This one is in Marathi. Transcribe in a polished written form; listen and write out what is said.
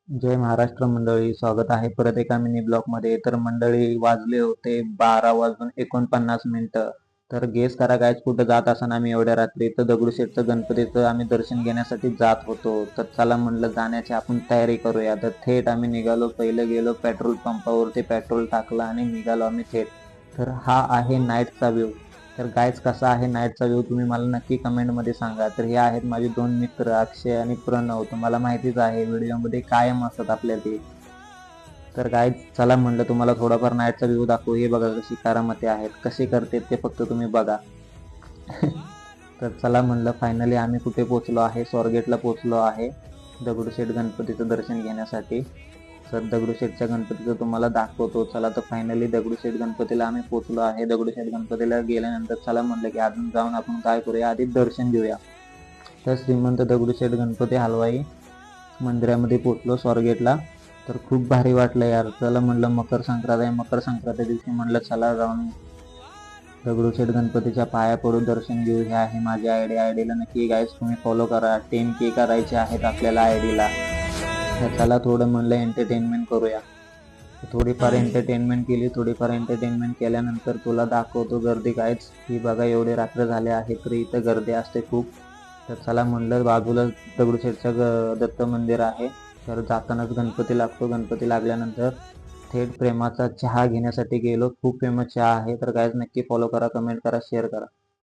जय महाराष्ट्र मंडळी, स्वागत आहे परत एका मिनी ब्लॉगमध्ये. तर मंडळी, वाजले होते 12 वाजून 49 मिनिटं. तर गेस करा काय कुठं जात असताना आम्ही एवढ्या रात्री. तर दगडूशेठचं गणपतीचं आम्ही दर्शन घेण्यासाठी जात होतो. तर चला म्हणलं जाण्याची आपण तयारी करूया. तर थेट आम्ही निघालो. पहिलं गेलो पेट्रोल पंपावरती, पेट्रोल टाकलं आणि निघालो आम्ही थेट. तर हा आहे नाईटचा व्ह्यू. तर गायज, कसा आहे नाईटचा व्ह्यू तुम्ही मला नक्की कमेंटमध्ये सांगा. तर हे आहेत माझे दोन मित्र अक्षय आणि प्रणव. तुम्हाला माहितीच आहे व्हिडिओमध्ये कायम असतात आपल्या ते. तर काय, चला म्हणलं तुम्हाला थोडाफार नाईटचा व्ह्यू दाखवू. हे बघा कशी करामती आहेत, कसे करते ते फक्त तुम्ही बघा. तर चला म्हणलं, फायनली आम्ही कुठे पोहोचलो आहे, स्वारगेटला पोहोचलो आहे दगडूशेठ गणपतीचं दर्शन घेण्यासाठी. तर दगडूशेठच्या गणपतीचं तुम्हाला दाखवतो. चला, तर फायनली दगडूशेठ गणपतीला आम्ही पोहोचलो आहे. दगडूशेठ गणपतीला गेल्यानंतर चला म्हणलं की अजून जाऊन आपण काय करूया, आधी दर्शन घेऊया. तर श्रीमंत दगडूशेठ गणपती हलवाई मंदिरामध्ये पोहोचलो स्वारगेटला. तर खूप भारी वाटलं यार. चला म्हणलं, मकर संक्रांत आहे, मकर संक्रांती दिवशी म्हणलं चला जाऊन दगडूशेठ गणपतीच्या पाया पडू, दर्शन घेऊ. हे आहे माझी आयडीला नक्की गाईस तुम्ही फॉलो करा. 10K करायचे आहेत आपल्याला आयडीला. तर चला थोडं म्हणलं एंटरटेनमेंट करूया. थोडीफार एंटरटेनमेंट केली. थोडीफार एंटरटेनमेंट केल्यानंतर तुला दाखवतो गर्दी कायच. ही बघा, एवढे रात्र झाले आहे तरी इथं गर्दी असते खूप. तर चला म्हणलं, बाजूला दगडूशेठचं दत्त मंदिर आहे. तर जातानाच गणपती लागतो. गणपती लागल्यानंतर थेट प्रेमाचा चहा घेण्यासाठी गेलो. खूप फेमस चहा आहे. तर गाईज नक्की फॉलो करा, कमेंट करा, शेअर करा.